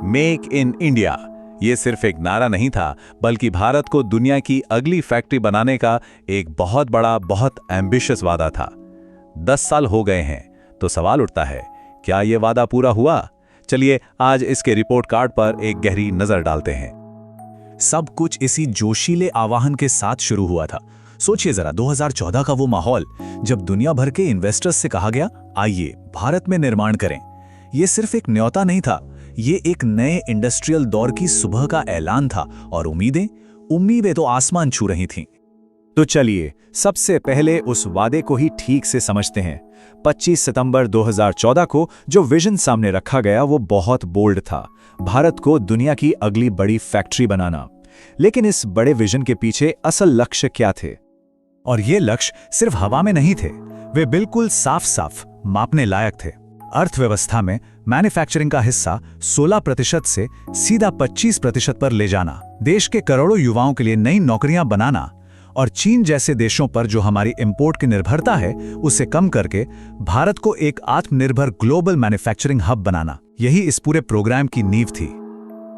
Make in India, ये सिर्फ एक नारा नहीं था, बल्कि भारत को दुनिया की अगली फैक्ट्री बनाने का एक बहुत बड़ा, बहुत एम्बिशियस वादा था। 10 साल हो गए हैं, तो सवाल उठता है, क्या ये वादा पूरा हुआ? चलिए आज इसके रिपोर्ट कार्ड पर एक गहरी नजर डालते हैं। सब कुछ इसी जोशीले आह्वान के साथ शुरू हुआ था। सोचिए जरा 2014 का वो माहौल, जब दुनिया भर के इन्वेस्टर्स से कहा गया, आइए भारत में निर्माण करें। ये सिर्फ एक न्योता नहीं था, ये एक नए इंडस्ट्रियल दौर की सुबह का ऐलान था, और उम्मीदें तो आसमान छू रही थीं। तो चलिए सबसे पहले उस वादे को ही ठीक से समझते हैं। 25 सितंबर 2014 को जो विजन सामने रखा गया वो बहुत बोल्ड था, भारत को दुनिया की अगली बड़ी फैक्ट्री बनाना। लेकिन इस बड़े विजन के पीछे असल लक्ष्य क्या थे? और ये लक्ष्य सिर्फ हवा में नहीं थे, वे बिल्कुल साफ साफ मापने लायक थे। अर्थव्यवस्था में मैन्युफैक्चरिंग का हिस्सा 16% से सीधा 25% पर ले जाना, देश के करोड़ों युवाओं के लिए नई नौकरियां बनाना, और चीन जैसे देशों पर जो हमारी इंपोर्ट की निर्भरता है उसे कम करके भारत को एक आत्मनिर्भर ग्लोबल मैन्युफैक्चरिंग हब बनाना, यही इस पूरे प्रोग्राम की नींव थी।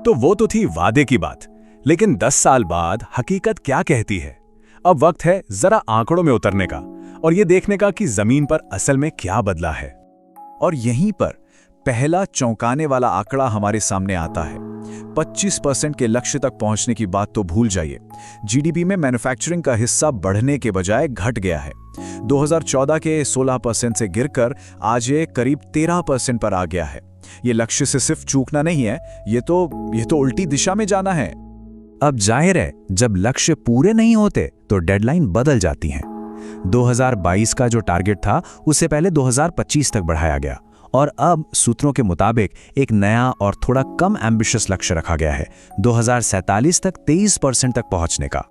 तो वो तो थी वादे की बात, लेकिन 10 साल बाद हकीकत क्या कहती है? अब वक्त है जरा आंकड़ों में उतरने का और ये देखने का कि जमीन पर असल में क्या बदला है। और यहीं पर पहला चौंकाने वाला आंकड़ा हमारे सामने आता है। 25% के लक्ष्य तक पहुंचने की बात तो भूल जाइए। जीडीपी में मैन्युफैक्चरिंग का हिस्सा बढ़ने के बजाय घट गया है। 2014 के 16% से गिरकर आज ये करीब 13% पर आ गया है। ये लक्ष्य से सिर्फ चूकना नहीं है, ये तो उल्टी दिशा में जाना है। अब जाहिर है, जब लक्ष्य पूरे नहीं होते तो डेडलाइन बदल जाती हैं। 2022 का जो टारगेट था उसे पहले 2025 तक बढ़ाया गया, और अब सूत्रों के मुताबिक एक नया और थोड़ा कम एम्बिशियस लक्ष्य रखा गया है, 2047 तक 23% तक पहुंचने का।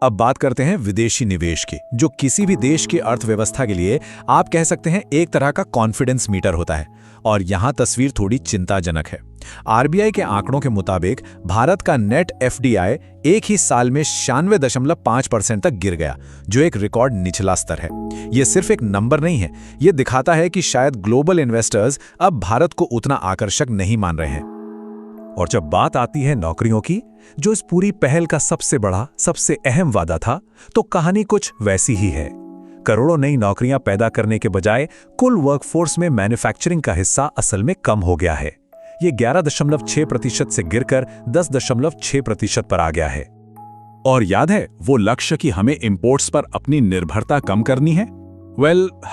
अब बात करते हैं विदेशी निवेश की, जो किसी भी देश की अर्थव्यवस्था के लिए आप कह सकते हैं एक तरह का कॉन्फिडेंस मीटर होता है। और यहां तस्वीर थोड़ी चिंताजनक है। आरबीआई के आंकड़ों के मुताबिक भारत का नेट एफडीआई एक ही साल में 96.5% तक गिर गया, जो एक रिकॉर्ड निचला स्तर है। यह सिर्फ एक नंबर नहीं है, यह दिखाता है कि शायद ग्लोबल इन्वेस्टर्स अब भारत को उतना आकर्षक नहीं मान रहे हैं। और जब बात आती है नौकरियों की, जो इस पूरी पहल का सबसे बड़ा, सबसे अहम वादा था, तो कहानी कुछ वैसी ही है। करोड़ों नई नौकरियां पैदा करने के बजाय कुल वर्कफोर्स में मैन्युफैक्चरिंग का हिस्सा असल में कम हो गया है। ये 11.6% से गिरकर 10.6% पर आ गया है। और याद है वो लक्ष्य कि हमें इंपोर्ट्स पर अपनी निर्भरता कम करनी है?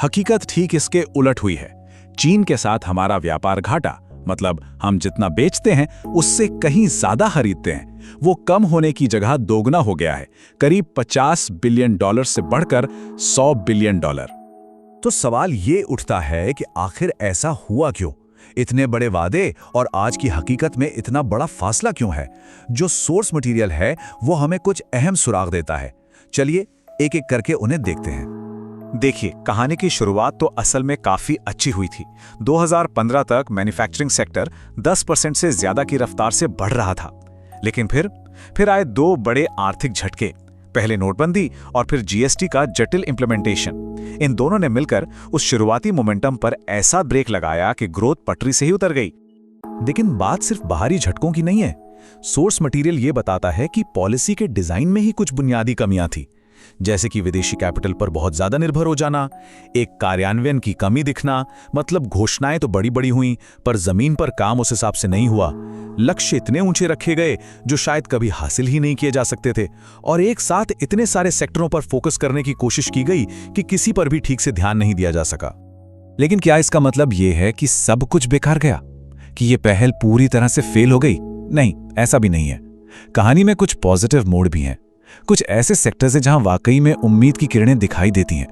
हकीकत ठीक इसके उलट हुई है। चीन के साथ हमारा व्यापार घाटा, मतलब हम जितना बेचते हैं उससे कहीं ज्यादा खरीदते हैं, वो कम होने की जगह दोगुना हो गया है, करीब $50 बिलियन से बढ़कर $100 बिलियन। तो सवाल ये उठता है कि आखिर ऐसा हुआ क्यों? इतने बड़े वादे और आज की हकीकत में इतना बड़ा फासला क्यों है? जो सोर्स मटेरियल है वो हमें कुछ अहम सुराग देता है। चलिए एक एक करके उन्हें देखते हैं। देखिए, कहानी की शुरुआत तो असल में काफी अच्छी हुई थी। 2015 तक मैन्युफैक्चरिंग सेक्टर 10% से ज्यादा की रफ्तार से बढ़ रहा था। लेकिन फिर आए दो बड़े आर्थिक झटके, पहले नोटबंदी और फिर जीएसटी का जटिल इंप्लीमेंटेशन। इन दोनों ने मिलकर उस शुरुआती मोमेंटम पर ऐसा ब्रेक लगाया कि ग्रोथ पटरी से ही उतर गई। लेकिन बात सिर्फ बाहरी झटकों की नहीं है। सोर्स मटेरियल ये बताता है कि पॉलिसी के डिजाइन में ही कुछ बुनियादी कमियां थी, जैसे कि विदेशी कैपिटल पर बहुत ज्यादा निर्भर हो जाना, एक कार्यान्वयन की कमी दिखना, मतलब घोषणाएं तो बड़ी बड़ी हुई पर जमीन पर काम उस हिसाब से नहीं हुआ। लक्ष्य इतने ऊंचे रखे गए जो शायद कभी हासिल ही नहीं किए जा सकते थे, और एक साथ इतने सारे सेक्टरों पर फोकस करने की कोशिश की गई कि किसी पर भी ठीक से ध्यान नहीं दिया जा सका। लेकिन क्या इसका मतलब यह है कि सब कुछ बेकार गया, कि यह पहल पूरी तरह से फेल हो गई? नहीं, ऐसा भी नहीं है। कहानी में कुछ पॉजिटिव मोड़ भी हैं। कुछ ऐसे सेक्टर्स हैं जहां वाकई में उम्मीद की किरणें दिखाई देती हैं।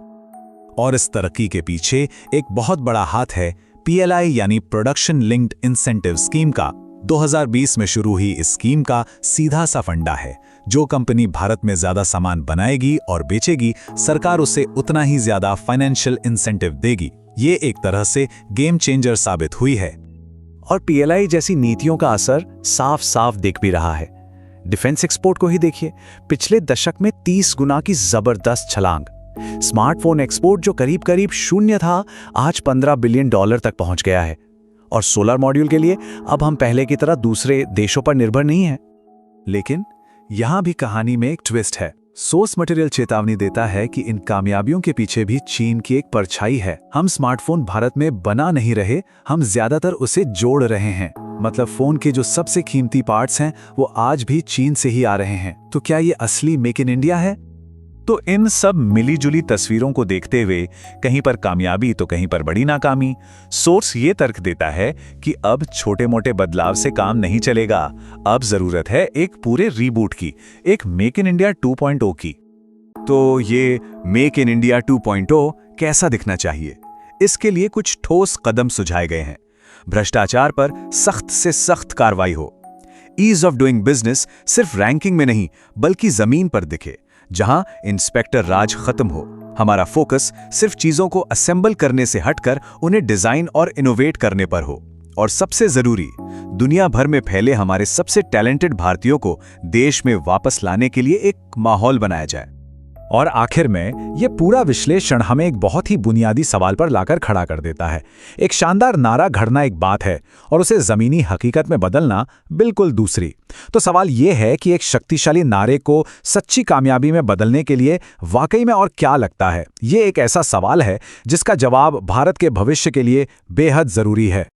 और इस तरक्की के पीछे एक बहुत बड़ा हाथ है पीएलआई यानी प्रोडक्शन लिंक्ड इंसेंटिव स्कीम का। 2020 में शुरू हुई इस स्कीम का सीधा सा फंडा है, जो कंपनी भारत में ज्यादा सामान बनाएगी और बेचेगी, सरकार उसे उतना ही ज्यादा फाइनेंशियल इंसेंटिव देगी। ये एक तरह से गेम चेंजर साबित हुई है। और पीएलआई जैसी नीतियों का असर साफ साफ दिख भी रहा है। डिफेंस एक्सपोर्ट को ही देखिए, पिछले दशक में 30 गुना की जबरदस्त छलांग। स्मार्टफोन एक्सपोर्ट जो करीब करीब शून्य था, आज $15 बिलियन तक पहुंच गया है। और सोलर मॉड्यूल के लिए अब हम पहले की तरह दूसरे देशों पर निर्भर नहीं हैं। लेकिन यहाँ भी कहानी में एक ट्विस्ट है। सोर्स मटेरियल चेतावनी देता है कि इन कामयाबियों के पीछे भी चीन की एक परछाई है। हम स्मार्टफोन भारत में बना नहीं रहे, हम ज्यादातर उसे जोड़ रहे हैं। मतलब फोन के जो सबसे कीमती पार्ट्स हैं वो आज भी चीन से ही आ रहे हैं। तो क्या ये असली मेक इन इंडिया है? तो इन सब मिलीजुली तस्वीरों को देखते हुए कहीं पर कामयाबी तो कहीं पर बड़ी नाकामी, सोर्स ये तर्क देता है कि अब छोटे मोटे बदलाव से काम नहीं चलेगा। अब जरूरत है एक पूरे रीबूट की, एक मेक इन इंडिया 2.0 की। तो ये मेक इन इंडिया 2.0 कैसा दिखना चाहिए? इसके लिए कुछ ठोस कदम सुझाए गए हैं। भ्रष्टाचार पर सख्त से सख्त कार्रवाई हो। ईज ऑफ डूइंग बिजनेस सिर्फ रैंकिंग में नहीं बल्कि जमीन पर दिखे, जहां इंस्पेक्टर राज खत्म हो। हमारा फोकस सिर्फ चीजों को असेंबल करने से हटकर उन्हें डिजाइन और इनोवेट करने पर हो। और सबसे जरूरी, दुनिया भर में फैले हमारे सबसे टैलेंटेड भारतीयों को देश में वापस लाने के लिए एक माहौल बनाया जाए। और आखिर में ये पूरा विश्लेषण हमें एक बहुत ही बुनियादी सवाल पर लाकर खड़ा कर देता है। एक शानदार नारा घड़ना एक बात है और उसे जमीनी हकीकत में बदलना बिल्कुल दूसरी। तो सवाल ये है कि एक शक्तिशाली नारे को सच्ची कामयाबी में बदलने के लिए वाकई में और क्या लगता है? ये एक ऐसा सवाल है जिसका जवाब भारत के भविष्य के लिए बेहद जरूरी है।